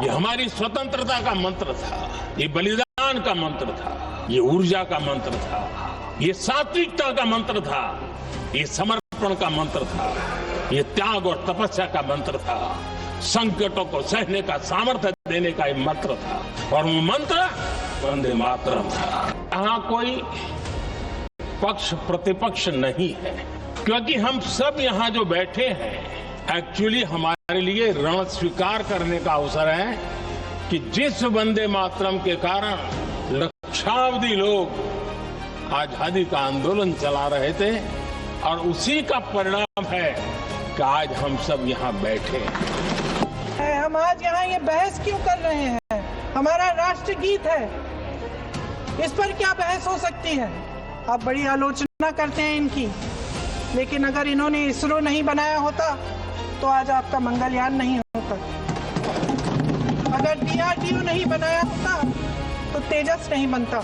ये हमारी स्वतंत्रता का मंत्र था, ये बलिदान का मंत्र था, ये ऊर्जा का मंत्र था, ये सात्विकता का मंत्र था, ये समर्पण का मंत्र था, ये त्याग और तपस्या का मंत्र था, संकटों को सहने का सामर्थ्य देने का ये मंत्र था, और वो मंत्र वंदे मातरम था। यहाँ कोई पक्ष प्रतिपक्ष नहीं है, क्योंकि हम सब यहाँ जो बैठे हैं एक्चुअली हमारे लिए रण स्वीकार करने का अवसर है कि जिस वंदे मातरम के कारण लक्षावधि लोग आजादी का आंदोलन चला रहे थे, और उसी का परिणाम है कि आज हम सब यहाँ बैठे हैं। हम आज यहाँ ये बहस क्यों कर रहे हैं? हमारा राष्ट्रगीत है, इस पर क्या बहस हो सकती है? आप बड़ी आलोचना करते हैं इनकी, लेकिन अगर इन्होंने इसरो नहीं बनाया होता तो आज आपका मंगलयान नहीं होता। अगर DRDO नहीं बनाया होता तो तेजस नहीं बनता।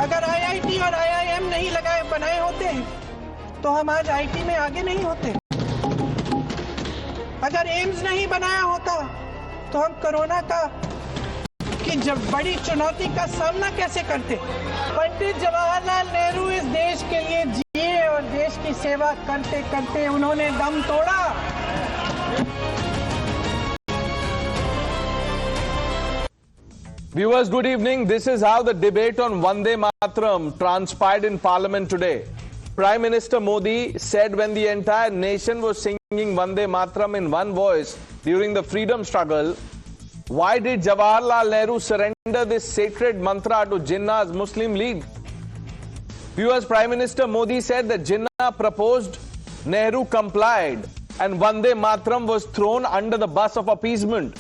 अगर IIT और IIM नहीं बनाए होते तो हम आज IT में आगे नहीं होते। अगर एम्स नहीं बनाया होता तो हम कोरोना की जब बड़ी चुनौती का सामना कैसे करते? पंडित जवाहरलाल नेहरू इस देश के लिए जिए और देश की सेवा करते करते उन्होंने दम तोड़ा। Viewers, good evening. This is how the debate on Vande Mataram transpired in Parliament today. Prime Minister Modi said when the entire nation was singing Vande Mataram in one voice during the freedom struggle, why did Jawaharlal Nehru surrender this sacred mantra to Jinnah's Muslim League? Viewers, Prime Minister Modi said that Jinnah proposed, Nehru complied, and Vande Mataram was thrown under the bus of appeasement.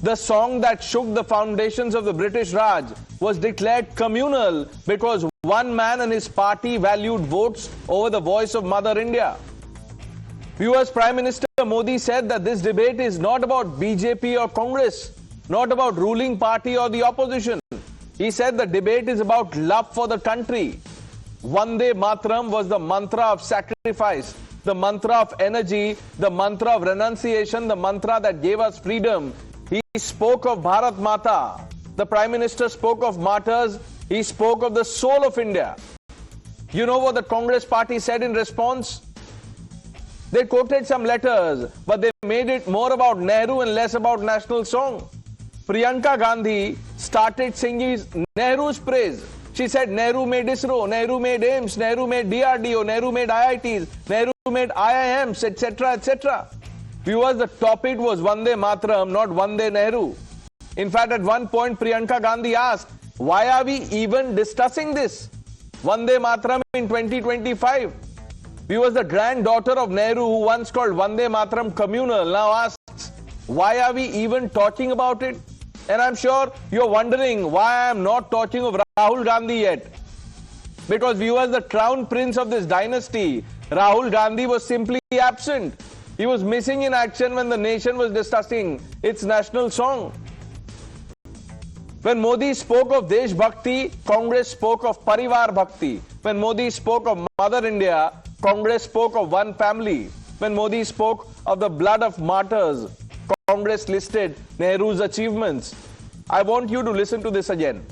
The song that shook the foundations of the British Raj was declared communal because one man and his party valued votes over the voice of Mother India. Viewers, Prime Minister Modi said that this debate is not about BJP or Congress, not about ruling party or the opposition. He said the debate is about love for the country. Vande Mataram was the mantra of sacrifice, the mantra of energy, the mantra of renunciation, the mantra that gave us freedom. He spoke of Bharat Mata. The Prime Minister spoke of martyrs. He spoke of the soul of India. You know what the Congress party said in response? They quoted some letters, but they made it more about Nehru and less about national song. Priyanka Gandhi started singing Nehru's praise. She said Nehru made ISRO, Nehru made AIMS, Nehru made DRDO, Nehru made IITs, Nehru made IIMs, etc., etc. Viewers, the topic was Vande Mataram, not Vande Nehru. In fact, at one point, Priyanka Gandhi asked, why are we even discussing this? Vande Mataram in 2025. Viewers, the granddaughter of Nehru, who once called Vande Mataram communal, now asks, why are we even talking about it? And I'm sure you're wondering why I'm not talking of Rahul Gandhi yet. Because viewers, the crown prince of this dynasty, Rahul Gandhi, was simply absent. He was missing in action when the nation was discussing its national song. When Modi spoke of desh bhakti, Congress spoke of parivar bhakti. When Modi spoke of Mother India, Congress spoke of one family. When Modi spoke of the blood of martyrs, Congress listed Nehru's achievements. I want you to listen to this again.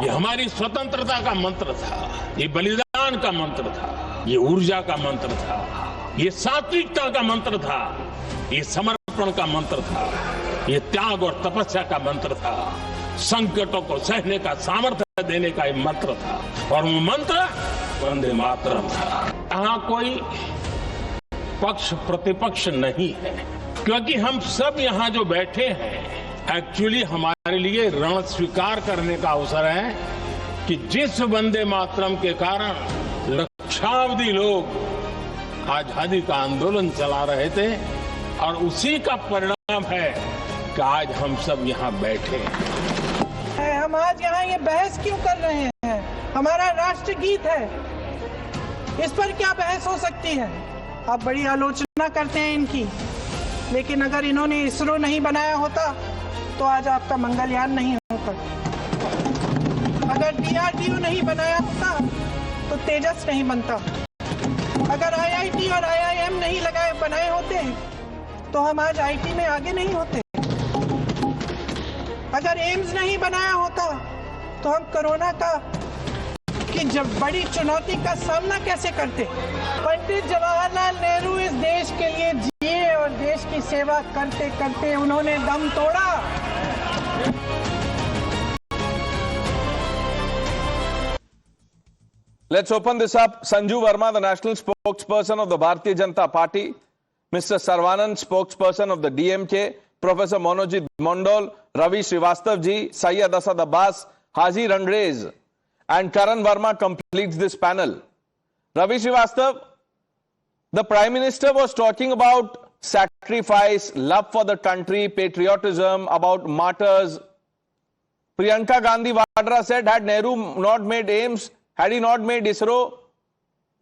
ये हमारी स्वतंत्रता का मंत्र था, ये बलिदान का मंत्र था, ये ऊर्जा का मंत्र था, ये सात्विकता का मंत्र था, ये समर्पण का मंत्र था, ये त्याग और तपस्या का मंत्र था, संकटों को सहने का सामर्थ्य देने का ये मंत्र था, और वो मंत्र वंदे मातरम था। यहाँ कोई पक्ष प्रतिपक्ष नहीं है, क्योंकि हम सब यहाँ जो बैठे हैं एक्चुअली हमारे लिए रण स्वीकार करने का अवसर है कि जिस वंदे मातरम के कारण लक्षावधि लोग आजादी का आंदोलन चला रहे थे, और उसी का परिणाम है कि आज हम सब यहाँ बैठे हैं। हम आज यहाँ ये बहस क्यों कर रहे हैं? हमारा राष्ट्रगीत है, इस पर क्या बहस हो सकती है? आप बड़ी आलोचना करते हैं इनकी, लेकिन अगर इन्होंने इसरो नहीं बनाया होता तो आज आपका मंगलयान नहीं होता। अगर DRDO नहीं बनाया होता तो तेजस नहीं बनता। अगर आईआईटी और आईआईएम नहीं बनाए होते तो हम आज आईटी में आगे नहीं होते। अगर एम्स नहीं बनाया होता तो हम कोरोना की जब बड़ी चुनौती का सामना कैसे करते। पंडित जवाहरलाल नेहरू इस देश के लिए जिए और देश की सेवा करते करते उन्होंने दम तोड़ा। Let's open this up. Sanju Verma, the national spokesperson of the Bharatiya Janata Party, Mr. Sarvanand, spokesperson of the DMK, Professor Monojit Mondol, Ravi Srivastav ji, Syed Asad Abbas, Haji Rangres, and Karan Verma completes this panel. Ravi Srivastav, the Prime Minister was talking about sacrifice, love for the country, patriotism, about martyrs. Priyanka Gandhi Vadra said, had Nehru not made aims, had he not made ISRO,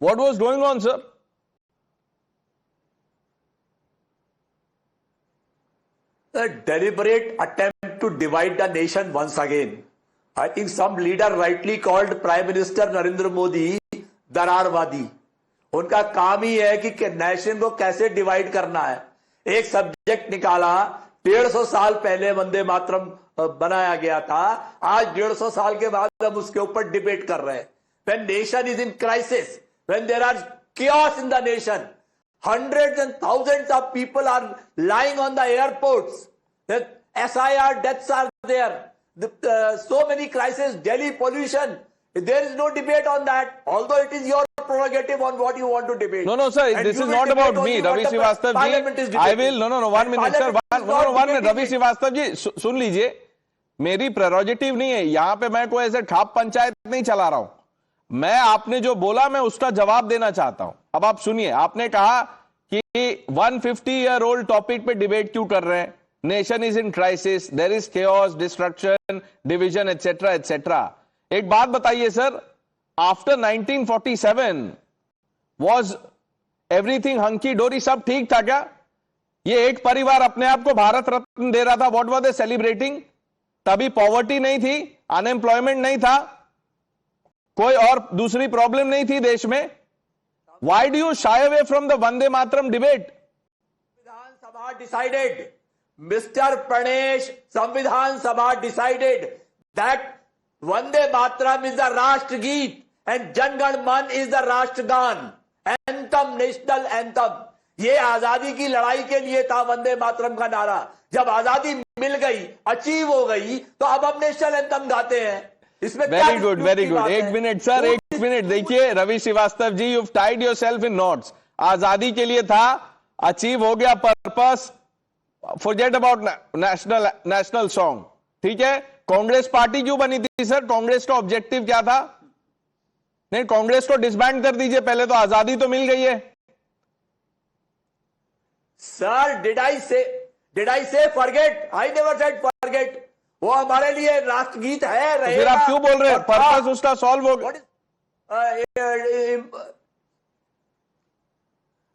what was going on, sir? A deliberate attempt to divide the nation once again. I think some leader rightly called Prime Minister Narendra Modi दरारवादी। उनका काम ही है कि nation को कैसे divide करना है। एक subject निकाला, 150 साल पहले वंदे मातरम बनाया गया था, आज 150 साल के बाद हम उसके ऊपर डिबेट कर रहे हैं। When nation is in crisis, when there are chaos in the nation, hundreds and thousands of people are lying on the airports, the SIR deaths are there, so many crises, Delhi pollution, there is no debate on that, although it is your prerogative on what you want to debate. No, sir, and this is not about me, Ravi Srivastav ji. I will, no, 1 minute, sir, one minute, Ravi Srivastav ji, सुन लीजिए, मेरी prerogative नहीं है, यहाँ पे मैं कोई ऐसे ठाप पंचायत नहीं चला रहा हूं। मैं आपने जो बोला मैं उसका जवाब देना चाहता हूं। अब आप सुनिए, आपने कहा कि 150-year-old टॉपिक पे डिबेट क्यों कर रहे हैं? Nation is in crisis, there is chaos, destruction, division etcetera etcetera. एक बात बताइए sir, after 1947 was everything hunky dory, सब ठीक था क्या? ये एक परिवार अपने आप को भारत रत्न दे रहा था, व्हाट वर दे सेलिब्रेटिंग? तभी पॉवर्टी नहीं थी, अनएम्प्लॉयमेंट नहीं था, कोई और दूसरी प्रॉब्लम नहीं थी देश में। Why do you shy away from the Vande Mataram debate? Samvidhan Sabha decided, Mr. Pranesh, Samvidhan Sabha decided that Vande Mataram is the Rashtra Geet and Jan Gan Man is the Rashtra Gan, anthem, national anthem. ये आजादी की लड़ाई के लिए था वंदे मातरम का नारा। जब आजादी मिल गई, अचीव हो गई, तो अब हम नेशनल एंथम गाते हैं। इसमें वेरी गुड, वेरी गुड। एक मिनट सर, एक मिनट देखिए Ravi Shrivastava ji, you tied yourself in knots. आजादी के लिए था, अचीव हो गया purpose, forget about national song, ठीक है। कांग्रेस पार्टी क्यों बनी थी सर? कांग्रेस का ऑब्जेक्टिव क्या था? नहीं, कांग्रेस को डिसबैंड कर दीजिए पहले, तो आजादी तो मिल गई है। सर, डिड आई से forget? I never said forget. वो हमारे लिए राष्ट्रगीत है, रहेगा। फिर आप क्यों बोल रहे हैं? पर्पस उसका सॉल्व हो गया।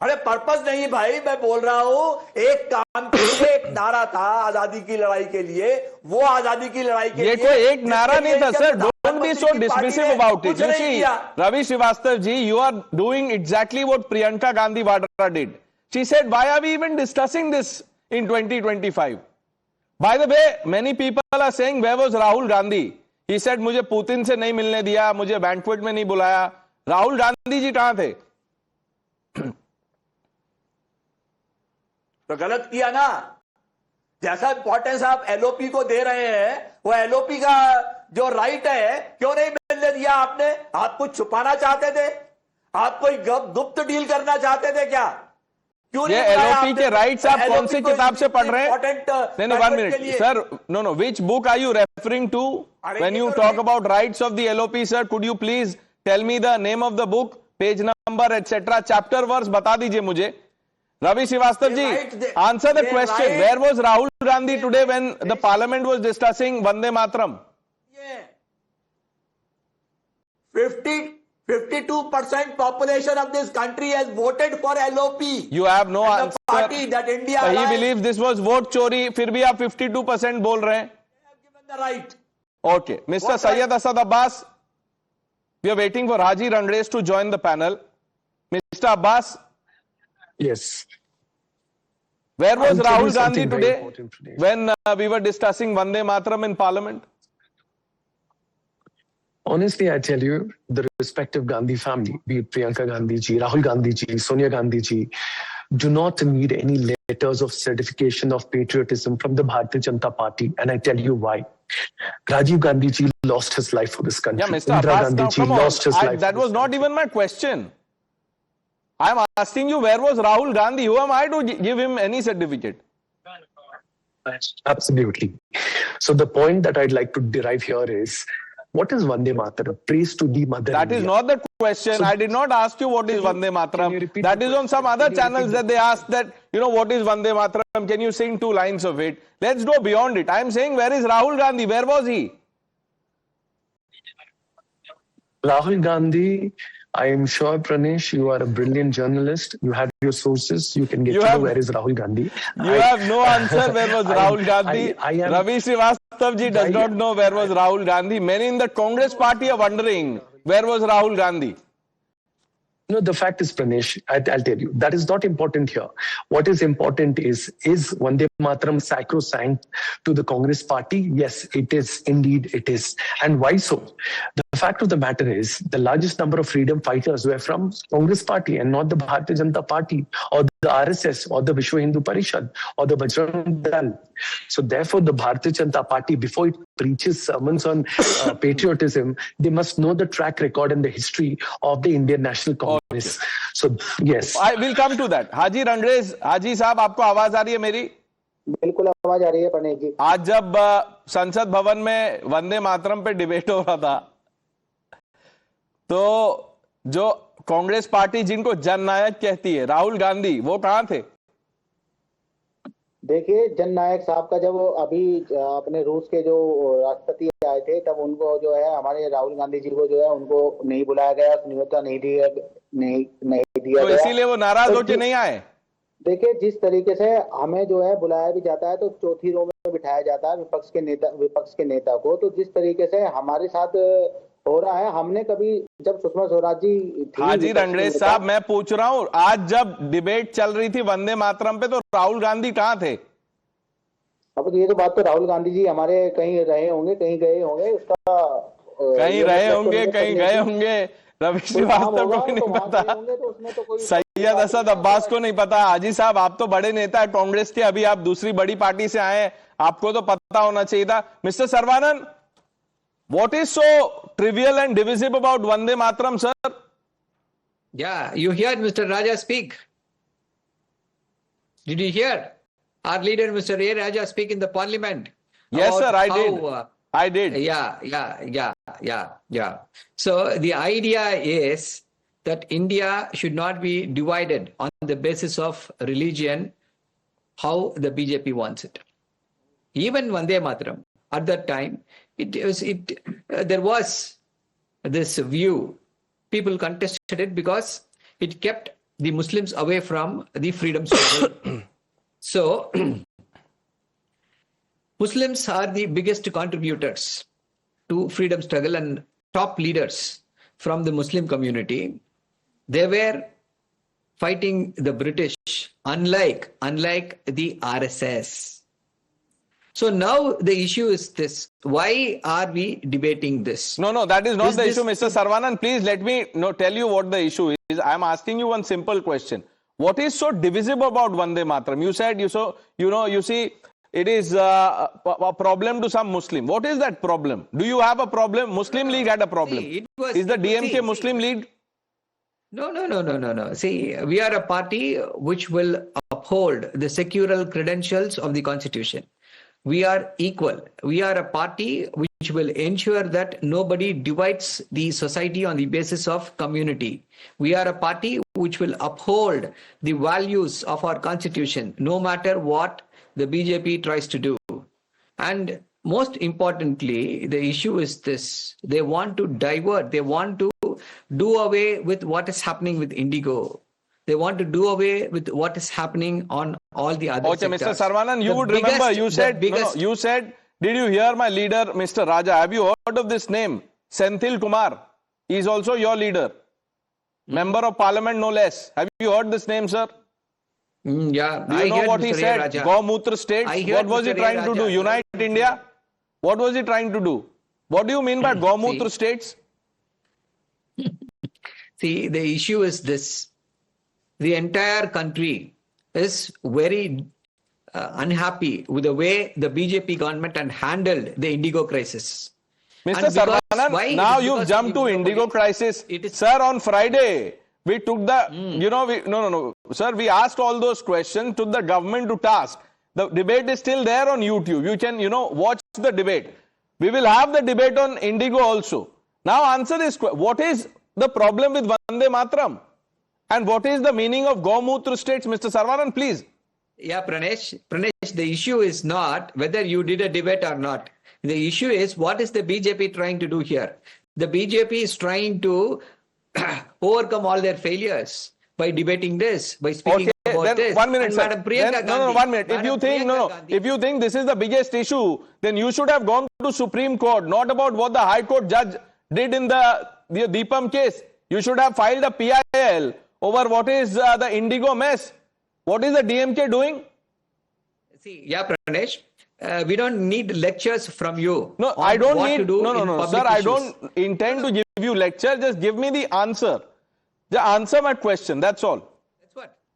अरे पर्पस नहीं भाई, मैं बोल रहा हूं एक काम के लिए एक नारा था आजादी की लड़ाई के लिए, वो आजादी की लड़ाई के ये लिए कोई एक नारा नहीं था sir. Don't be so dismissive about it. You see Ravi Shrivastava ji, you are doing exactly what Priyanka Gandhi Vadra did. She said, why are we even discussing this in 2025? By the way, many people are saying, where was Rahul Gandhi? He said, मुझे Putin से नहीं मिलने दिया, मुझे banquet में नहीं बुलाया। राहुल गांधी जी कहां थे? तो गलत किया ना। जैसा इंपॉर्टेंस आप एलओपी को दे रहे हैं, वो एलओपी का जो राइट है, क्यों नहीं मिलने दिया आपने? आप कुछ छुपाना चाहते थे? आप कोई गुप्त डील करना चाहते थे क्या? ये एलओपी के राइट्स आप कौन सी किताब से पढ़ रहे हैं? नहीं, 1 minute sir, no, which book are you referring to when you talk about rights of the LOP? Sir, could you please tell me the name of the book, page number etcetera, chapter verse बता दीजिए मुझे। Ravi Shrivastava ji, answer the question, where was Rahul Gandhi today when the parliament was discussing Vande Mataram? 52% population of this country has voted for LOP. You have no answer. The party that India he believes this was vote chori, फिर भी आप 52% बोल रहे हैं। They have given the right. Okay, Mr. Syed Asad Abbas, we are waiting for Haji Rangres to join the panel. Mr. Abbas, Yes. where was I'll tell you Rahul Gandhi something very today important, Pranesh. when we were discussing Vande Mataram in Parliament? Honestly, I tell you, the respective Gandhi family, be it Priyanka Gandhi ji, Rahul Gandhi ji, Sonia Gandhi ji, do not need any letters of certification of patriotism from the Bharatiya Janata Party. And I tell you why. Rajiv Gandhi ji lost his life for this country. Yeah, Mr. Indira Abbas, Gandhi now ji come on. lost his life. That was not even my question. I'm asking you, where was Rahul Gandhi? Who am I to give him any certificate? Absolutely. So the point that I'd like to derive here is, what is Vande Mataram? Praise to the mother That is India. not the question. So- I did not ask you what is Can you- Vande can you Mataram. repeat That the is on some question? other Can you channels repeat that they ask that, what is Vande Mataram? Can you sing 2 lines of it? Let's go beyond it. I'm saying, where is Rahul Gandhi? Where was he? Rahul Gandhi, I am sure, Pranesh, you are a brilliant journalist. You have your sources. You can get You to have- know where is Rahul Gandhi. You have no answer. Where was Rahul Gandhi? I am- Ravi Srivastava ji does not know where was Rahul Gandhi. Many in the Congress party are wondering where was Rahul Gandhi. No, the fact is, Pranesh, I'll tell you, that is not important here. What is important is Vande Mataram sacrosanct to the Congress party? Yes, it is. Indeed, it is. And why so? The fact of the matter is, the largest number of freedom fighters were from Congress party and not the Bharatiya Janata Party or the RSS or the Vishwa Hindu Parishad or the Bajrang Dal. So therefore, the Bharatiya Janata Party, before it preaches sermons on patriotism, they must know the track record and the history of the Indian National Congress. So yes. I will come to that. Haji Rangres, Haji साहब, आपको आवाज आ रही है मेरी? बिल्कुल आवाज आ रही है प्रणेश जी। आज जब संसद भवन में वंदे मातरम पे डिबेट हो रहा था, तो जो कांग्रेस पार्टी जिनको जननायक कहती है, राहुल गांधी, वो कहां थे? देखिए, जननायक साहब का जब अभी अपने रूस के जो राष्ट्रपति आए थे, तब उनको जो है हमारे राहुल गांधी जी को जो है उनको नहीं बुलाया गया, न्योता नहीं दिया तो गया। इसीलिए वो नाराज तो होकर नहीं आए। देखिए, जिस तरीके से हमें जो है बुलाया भी जाता है तो चौथी रो में बिठाया जाता है विपक्ष के नेता को, तो जिस तरीके से हमारे साथ हो रहा है, हमने कभी जब सुषमा स्वराज जी थी, हाजी रंगरेज साहब, मैं पूछ रहा हूं, आज जब डिबेट चल रही थी वंदे मातरम पे, तो राहुल गांधी कहां थे? अब ये तो बात तो राहुल गांधी जी हमारे कहीं रहे होंगे, कहीं गए होंगे, उसका कहीं रहे होंगे, कहीं गए होंगे। रवि श्रीवास्तव को भी नहीं पता, सैयद असद अब्बास को नहीं पता। हाजी साहब, आप तो बड़े नेता है कांग्रेस के, अभी आप दूसरी बड़ी पार्टी से आए हैं, आपको तो पता होना चाहिए था। Mister Sarvanand, what is so trivial and divisive about Vande Mataram, sir? Yeah, you heard Mr. Raja speak. Did you hear our leader, Mr. A. Raja, speak in the parliament? Yes, sir, I how, did. I did. Yeah. So the idea is that India should not be divided on the basis of religion, how the BJP wants it. Even Vande Mataram, at that time, there was this view. People contested it because it kept the Muslims away from the freedom struggle. So, Muslims are the biggest contributors to freedom struggle and top leaders from the Muslim community. They were fighting the British, unlike the RSS. So now the issue is this. Why are we debating this? No, that is not Is the this- issue, Mr. Sarvanan. Please let me tell you what the issue is. I am asking you one simple question. What is so divisive about Vande Mataram? You said, you see, it is a problem to some Muslim. What is that problem? Do you have a problem? Muslim League had a problem. See, Is the DMK Muslim League? No. See, we are a party which will uphold the secular credentials of the Constitution. We are equal. We are a party which will ensure that nobody divides the society on the basis of community. We are a party which will uphold the values of our Constitution, no matter what the BJP tries to do. And most importantly, the issue is this. They want to divert. They want to do away with what is happening with Indigo. They want to do away with what is happening on all the other Okay, sectors. Mr. Sarvanan, you The would biggest- remember, you the said, biggest- you said, did you hear my leader, Mr. Raja? Have you heard of this name? Senthil Kumar. He is also your leader. member of parliament, no less. Have you heard this name, sir? Yeah. Do you know what he said? Gaumutra states. What was he trying to do? Unite India? What was he trying to do? What do you mean by Gaumutra states? See, the issue is this. The entire country is very unhappy with the way the BJP government had handled the Indigo crisis. Mr. Saravanan, now you've jumped to Indigo crisis. Sir, on Friday, we took the, Sir, we asked all those questions, took the government to task. The debate is still there on YouTube. You can, watch the debate. We will have the debate on Indigo also. Now answer this question. What is the problem with Vande Mataram? And what is the meaning of Gaumutra states? Mr. Saravanan, please. Yeah, Pranesh, the issue is not whether you did a debate or not. The issue is what is the BJP trying to do here? The BJP is trying to overcome all their failures by debating this, by speaking about this. 1 minute, and sir. Madam Priyanka Gandhi, 1 minute. If you think this is the biggest issue, then you should have gone to Supreme Court, not about what the High Court judge did in the Deepam case. You should have filed a PIL over what is the Indigo mess. What is the DMK doing? See, yeah, Pranesh, we don't need lectures from you. No, I don't need. No, sir. I don't intend to give you lecture. Just give me the answer. Just answer my question. That's all.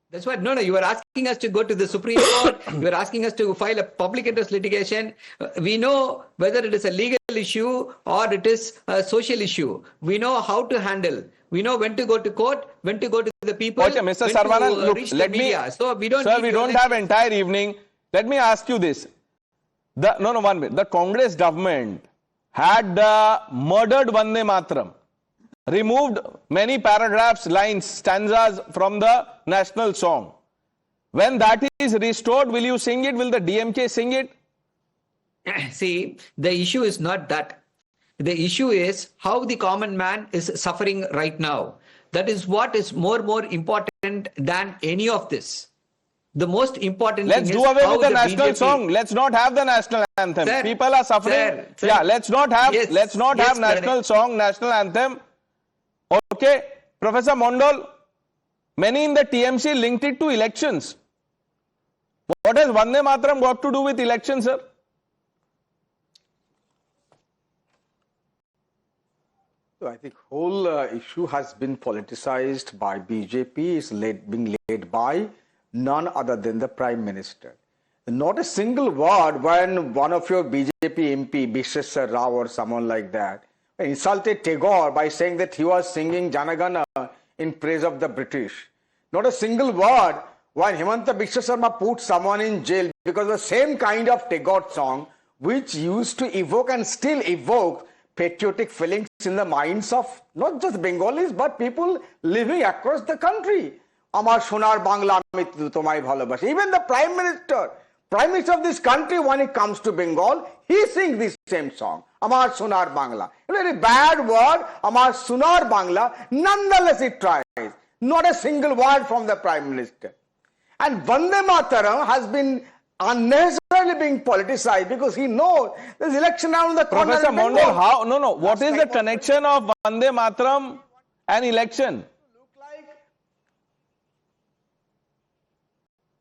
That's what. No, you are asking us to go to the Supreme Court. You are asking us to file a public interest litigation. We know whether it is a legal issue or it is a social issue. We know how to handle. We know when to go to court, when to go to the people. Okay, Mr. Saravanan, look, let me. So we don't. Sir, we don't have entire evening. Let me ask you this. 1 minute. The Congress government had murdered Vande Mataram, removed many paragraphs, lines, stanzas from the national song. When that is restored, will you sing it? Will the DMK sing it? See, the issue is not that. The issue is how the common man is suffering right now. That is what is more important than any of this. The most important thing is Let's do away with the national song. Let's not have the national anthem. Sir, people are suffering. Sir, yeah, let's not have national song, national anthem. Okay, Professor Mondal, many in the TMC linked it to elections. What has Vande Mataram got to do with elections, sir? So I think whole issue has been politicized by BJP, is being led by none other than the Prime Minister. Not a single word when one of your BJP MP, Bisheswar Rao or someone like that, insulted Tagore by saying that he was singing Janagana in praise of the British. Not a single word when Himanta Biswa Sarma put someone in jail because the same kind of Tagore song which used to evoke and still evoke patriotic feelings in the minds of not just Bengalis but people living across the country. Amar Sonar Bangla Tomai Bhalobashi. Even the Prime Minister of this country, when it comes to Bengal, he sings this same song. Amar Sonar Bangla. A very bad word, Amar Sonar Bangla. Nonetheless, it tries. Not a single word from the Prime Minister. And Vande Mataram has been unnecessarily being politicized because he knows there's election around the corner. Professor Mondal, how? No. What is the connection of Vande Mataram and election?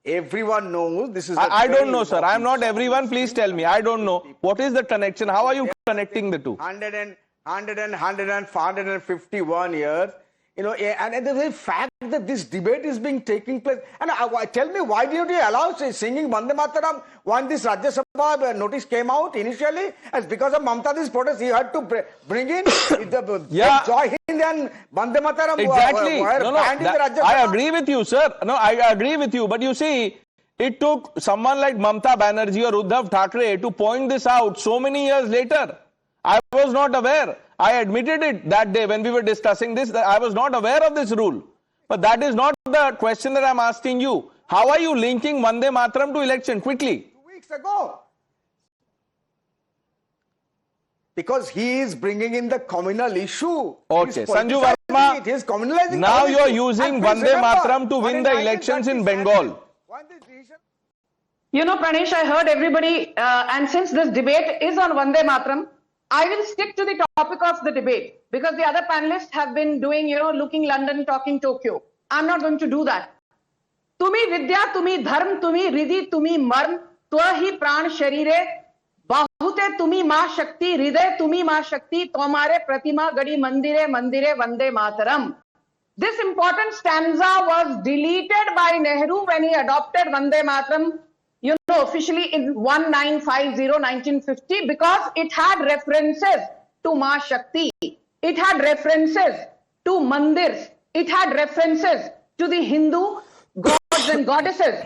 Everyone knows this is. I don't know, sir. I am not everyone. Please tell me. I don't know. What is the connection? How are you connecting the two? 151 years. And the very fact that this debate is being taking place. And tell me, why did you allow singing Vande Mataram when this Rajya Sabha notice came out initially? As because of Mamta's protest, he had to bring in the Joy Hind and Vande Mataram. Exactly. I agree with you, sir. No, I agree with you. But you see, it took someone like Mamta Banerjee or Uddhav Thackeray to point this out so many years later. I was not aware. I admitted it that day when we were discussing this, that I was not aware of this rule. But that is not the question that I'm asking you. How are you linking Vande Mataram to election? Quickly. 2 weeks ago. Because he is bringing in the communal issue. Okay, Sanju Verma, now you are using Vande Mataram to win the elections in Bengal. Pranesh, I heard everybody, and since this debate is on Vande Mataram, I will stick to the topic of the debate because the other panelists have been doing, looking London, talking Tokyo. I'm not going to do that. Tumi vidya, tumi dharm, tumi ridhi, tumi marm, twahi pran sharire, bahute tumi ma shakti, hriday tumi ma shakti, tomare pratima gadi mandire, mandire vande mataram. This important stanza was deleted by Nehru when he adopted Vande Mataram, officially in 1950 because it had references to Ma Shakti. It had references to mandirs. It had references to the Hindu gods and goddesses.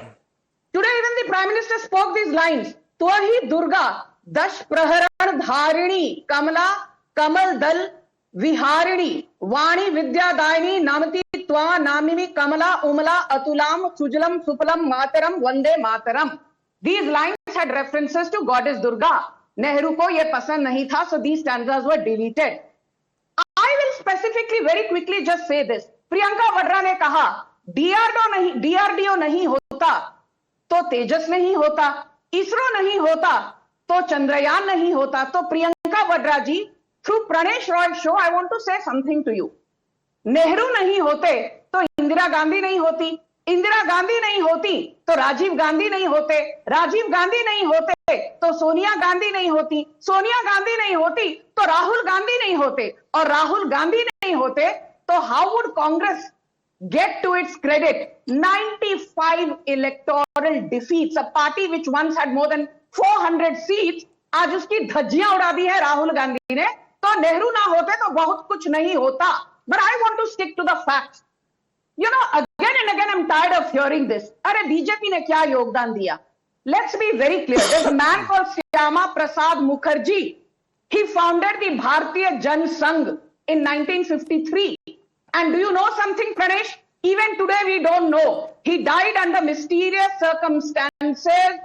Today even the Prime Minister spoke these lines. Twahi Durga, Dash Praharan Dharini, Kamala, Kamal Dal, Viharini, Vani Vidya Daini, Namati Twa, Namimi, Kamala, Umala, Atulam, Sujalam, Supalam, Mataram, Vande Mataram. These lines had references to Goddess Durga. Nehru ko ye pasand nahi tha, so these stanzas were deleted. I will specifically, very quickly just say this. Priyanka Vadra ne kaha, DRDO nahi hota, to Tejas nahi hota, ISRO nahi hota, to Chandrayaan nahi hota. To Priyanka Vadra ji, through Pranesh Roy show, I want to say something to you. Nehru nahi hote, to Indira Gandhi nahi hoti. Indira Gandhi nahi hoti, to Rajiv Gandhi nahi hote. Rajiv Gandhi nahi hote, to Sonia Gandhi nahi hoti. Sonia Gandhi nahi hoti, to Rahul Gandhi nahi hote. Or Rahul Gandhi nahi hote, to how would Congress get to its credit 95 electoral defeats? A party which once had more than 400 seats, आज उसकी धज्जियां उड़ा दी है राहुल गांधी ने. तो नेहरू ना होते तो बहुत कुछ नहीं होता. But I want to stick to the facts. Again and again I'm tired of hearing this. अरे बीजेपी ने क्या योगदान दिया? Let's be very clear. There's a man called Syama Prasad Mukherjee. He founded the Bharatiya Jan Sangh in 1953. And do you know something, Pranesh? Even today we don't know. He died under mysterious circumstances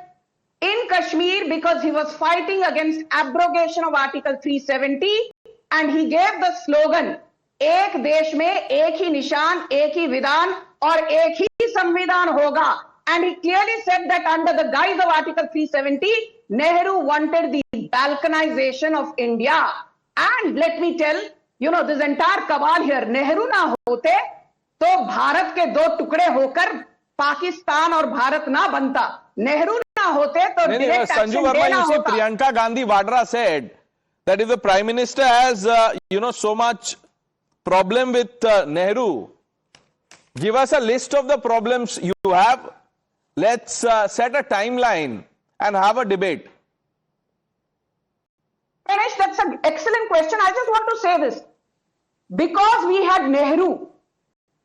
in Kashmir because he was fighting against abrogation of Article 370 and he gave the slogan, एक देश में एक ही निशान, एक ही विधान और एक ही संविधान होगा. And he clearly said that under the guise of Article 370, Nehru wanted the balkanization of India. And let me tell, this entire cabal here, Nehru ना होते तो भारत के दो टुकड़े होकर पाकिस्तान और भारत ना बनता. Nehru ना होते तो direct action Sanju Verma, देना you see होता. Priyanka Gandhi Vadra said that if the Prime Minister has, so much problem with Nehru, give us a list of the problems you have. Let's set a timeline and have a debate. Pranesh, that's an excellent question. I just want to say this. Because we had Nehru,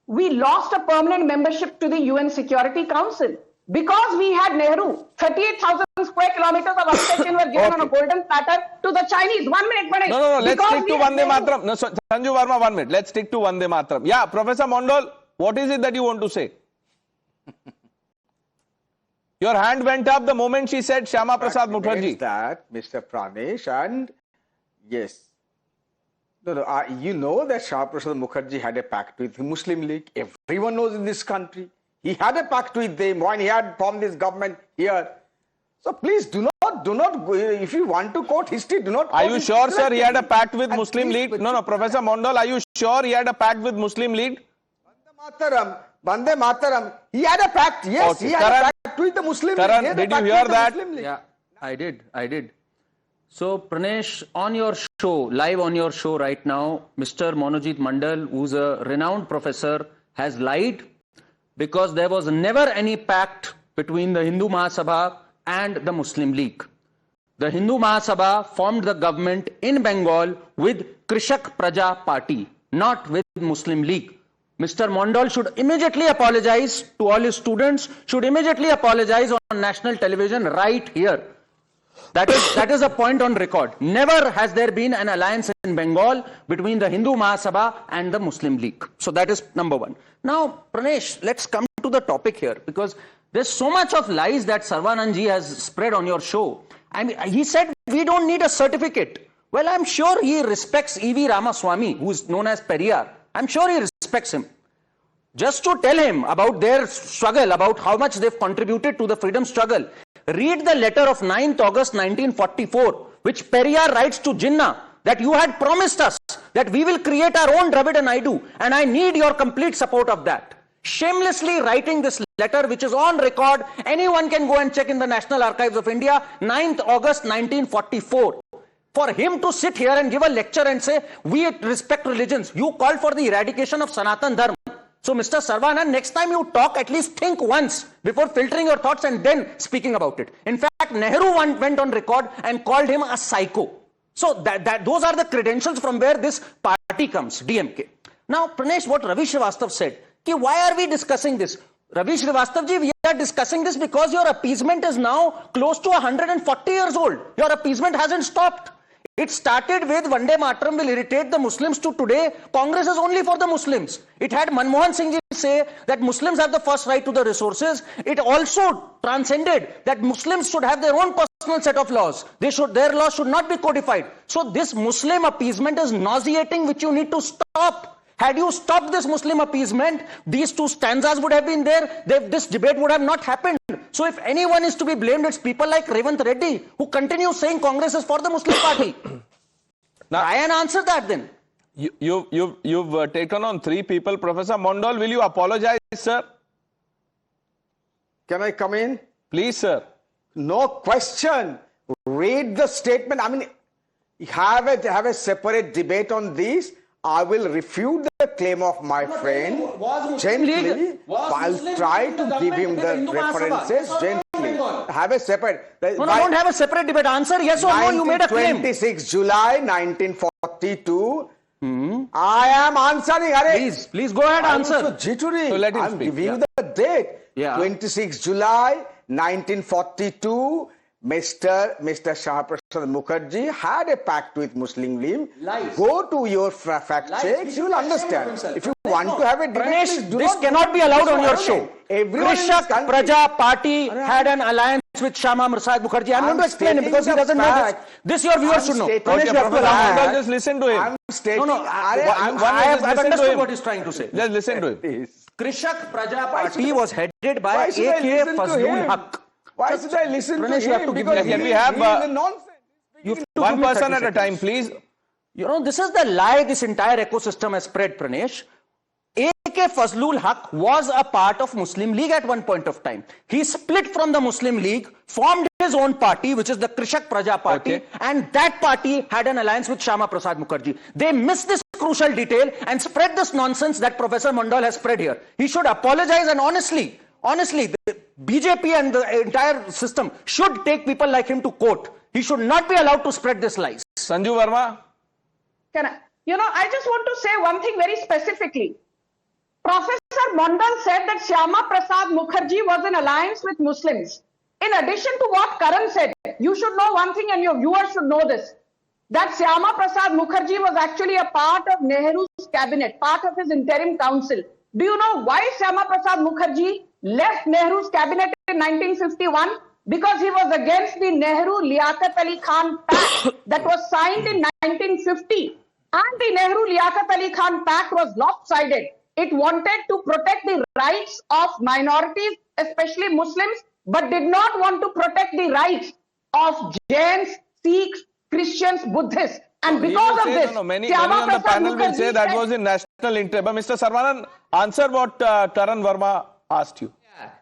we lost a permanent membership to the UN Security Council. Because we had Nehru, 38,000 square kilometers of upscale were given on a golden platter to the Chinese. 1 minute, Pranesh. No, let's stick to Vande Mataram. No, Sanju Verma, 1 minute. Let's stick to Vande Mataram. Yeah, Professor Mondal, what is it that you want to say? Your hand went up the moment she said Syama Prasad Mukherjee. That, Mr. Pranesh, and yes. You know that Syama Prasad Mukherjee had a pact with the Muslim League. Everyone knows in this country. He had a pact with them when he had formed this government here. So please do not go, if you want to quote history, do not. Are you sure, sir, he had a pact with Muslim League? No, Professor Mondal, are you sure he had a pact with Muslim League? Vande Mataram, he had a pact, yes, Okay. he had a pact with the Muslim League. Karan, did you hear that? Yeah, I did. So, Pranesh, on your show, live on your show right now, Mr. Monojit Mandal, who's a renowned professor, has lied because there was never any pact between the Hindu Mahasabha and the Muslim League. The Hindu Mahasabha formed the government in Bengal with Krishak Praja Party, not with Muslim League. Mr. Mondal should immediately apologize to all his students, should immediately apologize on national television right here. That is a point on record. Never has there been an alliance in Bengal between the Hindu Mahasabha and the Muslim League. So that is number one. Now, Pranesh, let's come to the topic here because there's so much of lies that Sarvananji has spread on your show. I mean, he said we don't need a certificate. Well, I'm sure he respects E.V. Ramaswamy, who is known as Parivar. I'm sure he respects him. Just to tell him about their struggle, about how much they've contributed to the freedom struggle, read the letter of 9th August 1944 which Periyar writes to Jinnah, that you had promised us that we will create our own Dravid and Naidu, and I need your complete support of that. Shamelessly writing this letter, which is on record, anyone can go and check in the National Archives of India, 9th August 1944. For him to sit here and give a lecture and say, we respect religions, you called for the eradication of Sanatan Dharma. So Mr. Saravanan, next time you talk, at least think once before filtering your thoughts and then speaking about it. In fact, Nehru went on record and called him a psycho. So those are the credentials from where this party comes, DMK. Now, Pranesh, what Ravi Srivastava said, why are we discussing this? Ravi Srivastava ji, we are discussing this because your appeasement is now close to 140 years old. Your appeasement hasn't stopped. It started with Vande Mataram will irritate the Muslims to today, Congress is only for the Muslims. It had Manmohan Singh ji say that Muslims have the first right to the resources. It also transcended that Muslims should have their own personal set of laws. Their laws should not be codified. So this Muslim appeasement is nauseating, which you need to stop. Had you stopped this Muslim appeasement, these two stanzas would have been there. This debate would have not happened. So if anyone is to be blamed, it's people like Revant Reddy, who continue saying Congress is for the Muslim party. Now, try and answer that then. You've taken on three people. Professor Mondal, will you apologize, sir? Can I come in? Please, sir. No question. Read the statement. I mean, have a separate debate on this. I will refute the claim of my friend gently. I'll try to give him the references gently. Have a separate. No, don't have a separate debate. Answer yes or no. You made a claim. 26 July 1942. I am answering. Please go ahead. Answer. So jittery. So let him I'm speak. giving you the date. 26 July 1942. Mr. Shah Prasad Mukherjee had a pact with Muslim League. Go to your fact checks, you will understand. If you want to have a debate, Pranesh, this cannot be allowed on your show. Krishak Praja Party had an alliance with Shama Prasad Mukherjee. I'm going to explain it because he doesn't know this. This your viewers should know. Pranesh, you have to allow. Just listen to him. I'm stating. I have understood what he's trying to say. Just listen to him. Krishak Praja Party was headed by A.K. Fazlul Haq. Why should I listen Pranesh, to him? Because we have nonsense. One person at a time, please. You know, this is the lie this entire ecosystem has spread, Pranesh. A.K. Fazlul Haq was a part of Muslim League at one point of time. He split from the Muslim League, formed his own party, which is the Krishak Praja Party, and that party had an alliance with Shama Prasad Mukherjee. They missed this crucial detail and spread this nonsense that Professor Mondal has spread here. He should apologize and honestly, the BJP and the entire system should take people like him to court. He should not be allowed to spread this lies. Sanju Verma. I just want to say one thing very specifically. Professor Mondal said that Shama Prasad Mukherjee was in alliance with Muslims. In addition to what Karan said, you should know one thing and your viewers should know this. That Shama Prasad Mukherjee was actually a part of Nehru's cabinet, part of his interim council. Do you know why Shama Prasad Mukherjee left Nehru's cabinet in 1951? Because he was against the Nehru-Liaquat Ali Khan Pact that was signed in 1950. And the Nehru-Liaquat Ali Khan Pact was lopsided. It wanted to protect the rights of minorities, especially Muslims, but did not want to protect the rights of Jains, Sikhs, Christians, Buddhists. And because of this, many on the panel will say that was in national interest. But Mr. Saravanan, answer what Karan Verma asked you.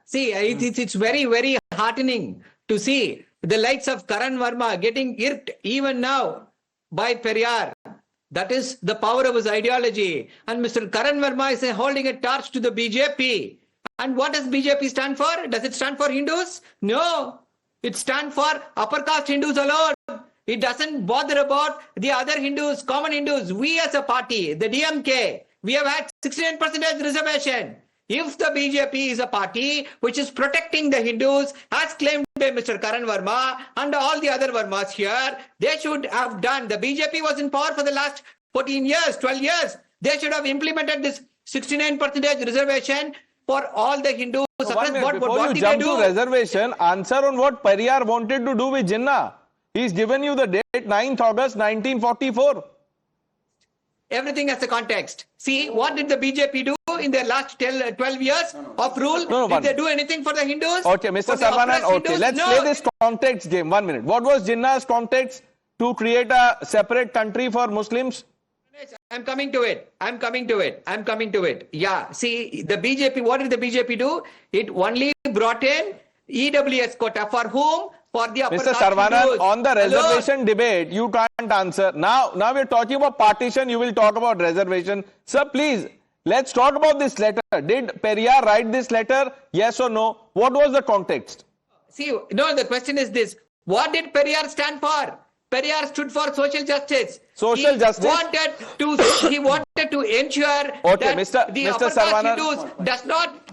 See, it's very, very heartening to see the likes of Karan Verma getting irked even now by Periyar. That is the power of his ideology. And Mr. Karan Verma is holding a torch to the BJP. And what does BJP stand for? Does it stand for Hindus? No. It stands for upper caste Hindus alone. It doesn't bother about the other Hindus, common Hindus. We as a party, the DMK, we have had 69% reservation. If the BJP is a party which is protecting the Hindus, as claimed by Mr. Karan Verma and all the other Vermas here, they should have done. The BJP was in power for the last 14 years, 12 years. They should have implemented this 69% reservation for all the Hindus. So before you jump to reservation, answer on what Periyar wanted to do with Jinnah. He's given you the date 9th August 1944. Everything has a context. See, what did the BJP do in their last 12 years of rule? Did they do anything for the Hindus? Okay, Mr. Saravanan, okay. Let's play this context game. 1 minute. What was Jinnah's context? to create a separate country for Muslims? I'm coming to it. Yeah. See, the BJP, what did the BJP do? It only brought in EWS quota. For whom? For the upper Mr. caste Saravanan, Hindus. on the Hello? reservation debate, you can't answer. Now we're talking about partition, you will talk about reservation. Sir, please, let's talk about this letter. Did Periyar write this letter? Yes or no? What was the context? See, no, the question is this. What did Periyar stand for? Periyar stood for social justice. Social justice? He wanted to ensure Okay, that the Mr. upper caste Saravanan. Hindus does not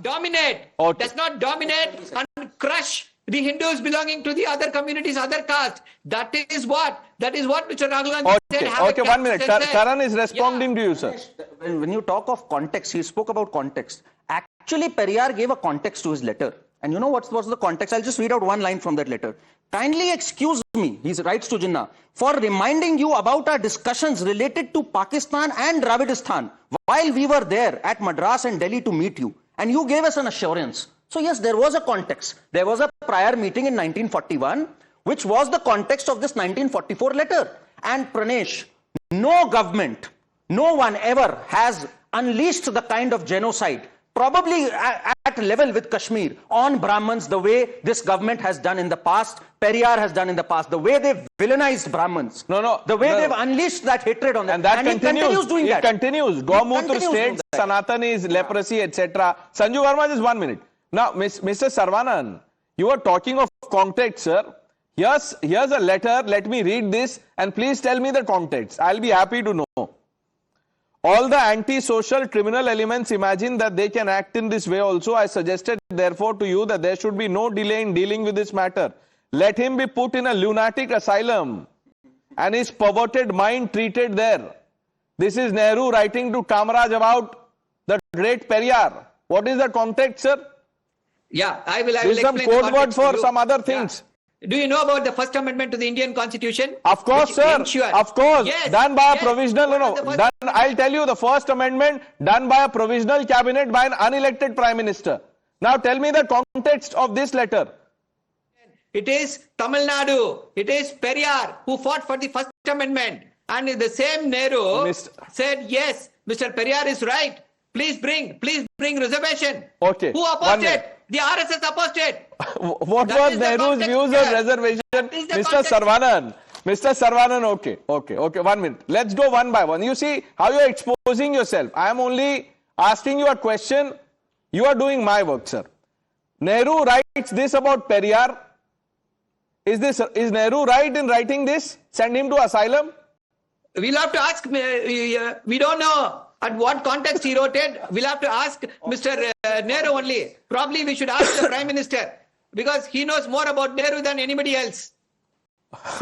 dominate and crush the Hindus belonging to the other communities, other caste. That is what Mr. Rahul Gandhi said. Okay, 1 minute. Karan is responding to you, sir. When you talk of context, he spoke about context. Actually, Periyar gave a context to his letter. And you know what's the context? I'll just read out one line from that letter. Kindly excuse me, he writes to Jinnah, for reminding you about our discussions related to Pakistan and Dravidistan while we were there at Madras and Delhi to meet you. And you gave us an assurance. So yes, there was a context. There was a prior meeting in 1941, which was the context of this 1944 letter. And Pranesh, no government, no one ever has unleashed the kind of genocide, probably at level with Kashmir, on Brahmins the way this government has done in the past, Periyar has done in the past, the way they've villainized Brahmins, the way they've unleashed that hatred on them. And that continues. Doing that. It continues. Gaumutra states, Sanatan is leprosy, etc. Sanju Verma, just 1 minute. Now, Mr. Saravanan, you are talking of context, sir. Here's a letter. Let me read this and please tell me the context. I'll be happy to know. All the anti-social criminal elements imagine that they can act in this way also. I suggested therefore to you that there should be no delay in dealing with this matter. Let him be put in a lunatic asylum and his perverted mind treated there. This is Nehru writing to Kamaraj about the great Periyar. What is the context, sir? Yeah, I will This is some explain the code word context to for you. some other things. Yeah. Do you know about the First Amendment to the Indian Constitution? Of course, Which sir. ensures- Of course. Yes, Done by a yes. provisional, done, I'll tell you, the First Amendment done by a provisional cabinet by an unelected Prime Minister. Now tell me the context of this letter. It is Tamil Nadu. It is Periyar who fought for the First Amendment. And the same Nehru said, yes, Mr. Periyar is right. Please bring reservation. Okay. Who opposed it? The RSS opposed it. What was Nehru's views on reservation? Mr. Saravanan. Mr. Saravanan, okay, 1 minute. Let's go one by one. You see how you're exposing yourself. I am only asking you a question. You are doing my work, sir. Nehru writes this about Periyar. Is Nehru right in writing this? Send him to asylum? We'll have to ask, we don't know at what context he wrote it. We'll have to ask Mr. Nehru only. Probably we should ask the Prime Minister because he knows more about Nehru than anybody else.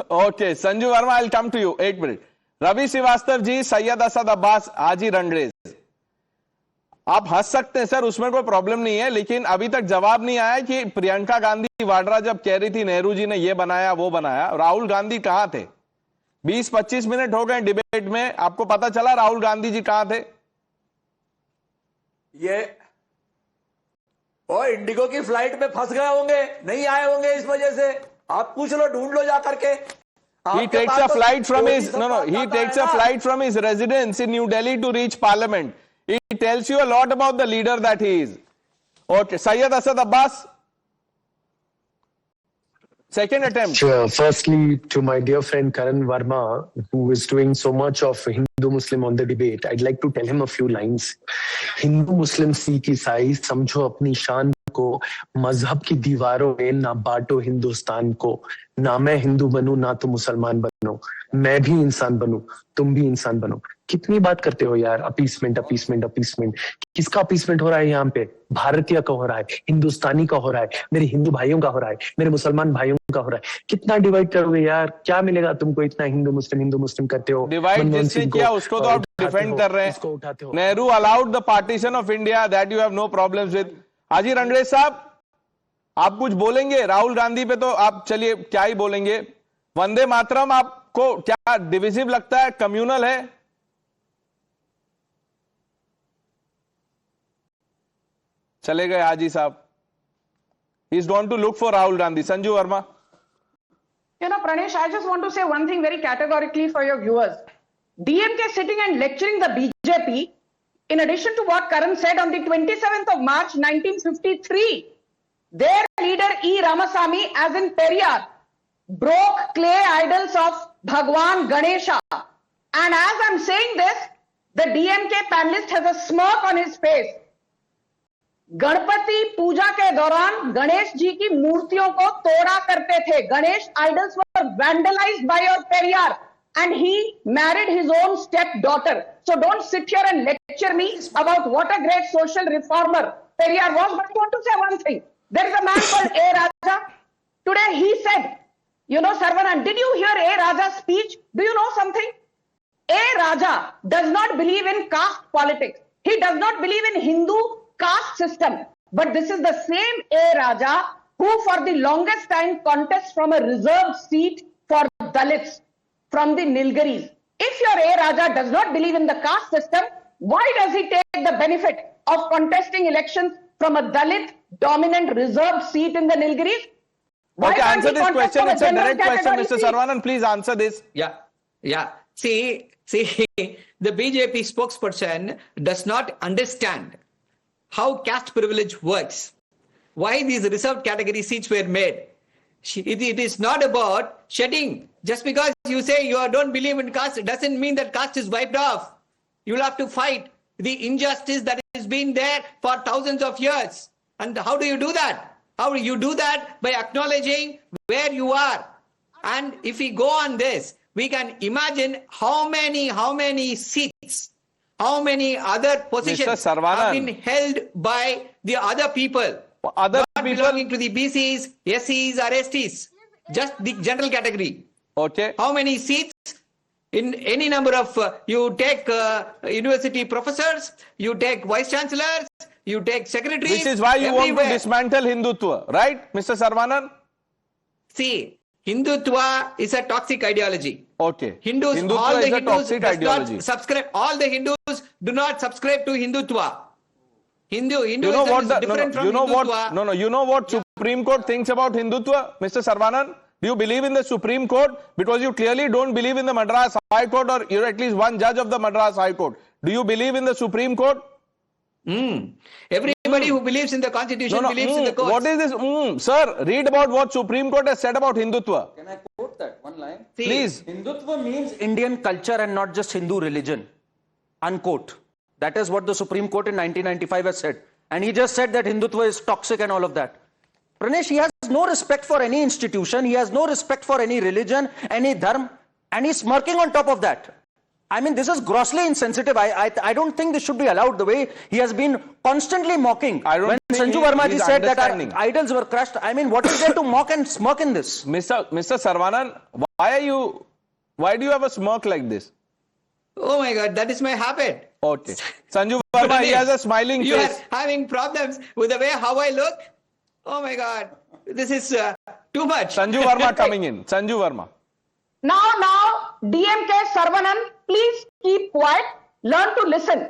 Okay, Sanju Verma, I'll come to you. 8 minutes. Ravi Srivastav ji, Syed Asad Abbas, Haji Randrez. आप हंस सकते हैं sir, उसमें कोई problem नहीं है, लेकिन अभी तक जवाब नहीं आया कि प्रियंका गांधी वाड्रा जब कह रही थी नेहरू जी ने ये बनाया वो बनाया, राहुल गांधी कहां थे? 20-25 मिनट हो गए डिबेट में, आपको पता चला राहुल गांधी जी कहां थे? ये इंडिगो की फ्लाइट में फंस गए होंगे, नहीं आए होंगे, इस वजह से आप पूछ लो, ढूंढ लो जा करके. He takes a flight from his residence in New Delhi to reach Parliament. It tells you a lot about the leader that he is. Okay, Syed Asad Abbas. Second attempt. Sure. Firstly, to my dear friend Karan Verma, who is doing so much of Hindu-Muslim on the debate, I'd like to tell him a few lines. Hindu-Muslim, Sikh, Isai, समझो अपनी शान को, मजहब की दीवारों में ना बांटो हिंदुस्तान को, ना मैं हिंदू बनूं ना तो मुसलमान बनो, मैं भी इंसान बनूं, तुम भी इंसान बनो. कितनी बात करते हो यार, अपीसमेंट. किसका अपीसमेंट हो रहा है यहाँ पे? भारतीय का हो रहा है, हिंदुस्तानी का हो रहा है, मेरे हिंदू भाइयों का हो रहा है, मेरे मुसलमान भाइयों का हो रहा है. कितना डिवाइड करोगे यार? क्या मिलेगा तुमको? इतना हिंदू मुस्लिम करते हो. डिवाइड जिसने किया उसको तो आप डिफेंड कर रहे हैं. Nehru allowed the partition of India, that you have no problems with. Haji Ranrez साहब, आप कुछ बोलेंगे राहुल गांधी पे? तो आप चलिए, क्या ही बोलेंगे. वंदे मातरम आपको क्या डिविजिव लगता है, कम्युनल है? चले गए हाजी साहब. He is gone to look for Rahul Gandhi. Sanju Verma. Pranesh, I just want to say one thing very categorically for your viewers. DMK sitting and lecturing the BJP, in addition to what Karan said on the 27th of March 1953, their leader E. Ramasamy, as in Periyar, broke clay idols of Bhagwan Ganesha. And as I'm saying this, the DMK panelist has a smirk on his face. Ganpati Puja के दौरान गणेश जी की मूर्तियों को तोड़ा करते थे. Ganesh idols were vandalized by your Periyar, and he married his own stepdaughter. So don't sit here and lecture me about what a great social reformer Periyar was. But I want to say one thing. There is a man called A. Raja. Today he said, Saravanan, did you hear A. Raja's speech? Do you know something? A. Raja does not believe in caste politics. He does not believe in Hindu caste system. But this is the same A. Raja who for the longest time contests from a reserved seat for Dalits from the Nilgiris. If your A. Raja does not believe in the caste system, why does he take the benefit of contesting elections from a Dalit dominant reserved seat in the Nilgiris? Okay, answer this question. It's a direct question, Mr. Saravanan. Please answer this. Yeah. See, the BJP spokesperson does not understand how caste privilege works, why these reserved category seats were made. It is not about shedding. Just because you say you don't believe in caste, it doesn't mean that caste is wiped off. You'll have to fight the injustice that has been there for thousands of years. And how do you do that? How do you do that? By acknowledging where you are. And if we go on this, we can imagine how many seats, how many other positions have been held by the other people. Not belonging to the BCs, SCs or STs. Just the general category. Okay. How many seats? In any number of, you take university professors, you take vice chancellors, you take secretaries. Which is why you want to dismantle Hindutva, right, Mr. Saravanan? See, Hindutva is a toxic ideology. Okay. Hindutva all the Hindus subscribe. All the Hindus do not subscribe to Hindutva. Hinduism is different from Hindutva. You know what Supreme Court thinks about Hindutva, Mr. Saravanan? Do you believe in the Supreme Court? Because you clearly don't believe in the Madras High Court, or you're at least one judge of the Madras High Court. Do you believe in the Supreme Court? Everybody who believes in the constitution believes in the courts. What is this? Sir, read about what Supreme Court has said about Hindutva. Can I quote that one line? Please. Hindutva means Indian culture and not just Hindu religion. Unquote. That is what the Supreme Court in 1995 has said. And he just said that Hindutva is toxic and all of that. Pranesh, he has no respect for any institution. He has no respect for any religion, any dharma. And he's smirking on top of that. I mean, this is grossly insensitive. I don't think this should be allowed the way he has been constantly mocking. When Sanju Verma ji said that our idols were crushed, I mean, what is there to mock and smirk in this? Mr. Saravanan, why do you have a smirk like this? Oh my God, that is my habit. Okay. Sanju Verma, he has a smiling face. You are having problems with the way how I look? Oh my God, this is too much. Sanju Verma coming in. Sanju Verma. Now, DMK Saravanan, please keep quiet. Learn to listen.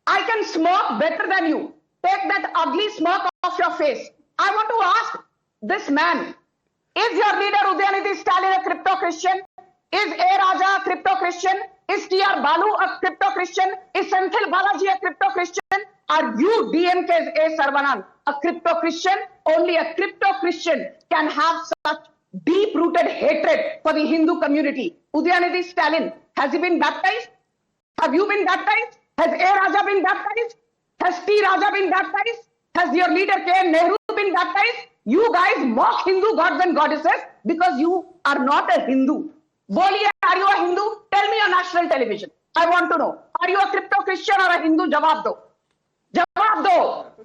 I can smirk better than you. Take that ugly smirk off your face. I want to ask this man, is your leader Udyanidhi Stalin a crypto-Christian? Is A. Raja a crypto-Christian? Is T.R. Balu a crypto-Christian? Is Senthil Balaji a crypto-Christian? Are you DMK's A. Saravanan a crypto-Christian? Only a crypto-Christian can have such deep-rooted hatred for the Hindu community. Udyanidhi Stalin, has he been baptized? Have you been baptized? Has A. Raja been baptized? Has T. Raja been baptized? Has your leader K.Nehru been baptized? You guys mock Hindu gods and goddesses because you are not a Hindu. Boliye, are you a Hindu? Tell me on national television. I want to know. Are you a crypto-Christian or a Hindu? Jawab do. Jawab do.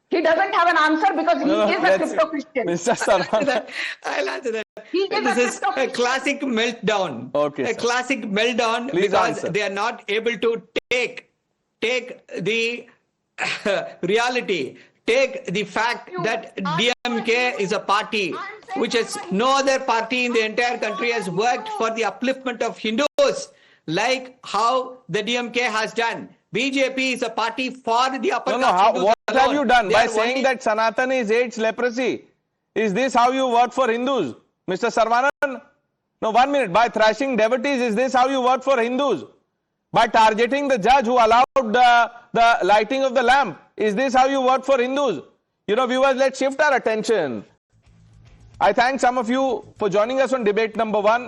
He doesn't have an answer because he is a crypto-Christian. Mr. Saravanan. I'll answer that. This is a classic meltdown. Okay, a classic meltdown. Please because answer. they are not able to take the reality. Take the fact that DMK is a party which has no other party in the entire country has worked for the upliftment of Hindus like how the DMK has done. BJP is a party for the upper caste Hindus. What have you done by saying that Sanatana is AIDS leprosy? Is this how you work for Hindus? Mr. Sarvanan, no, 1 minute. By thrashing devotees, is this how you work for Hindus? By targeting the judge who allowed the lighting of the lamp, is this how you work for Hindus? You know, viewers, let's shift our attention. I thank some of you for joining us on debate number 1.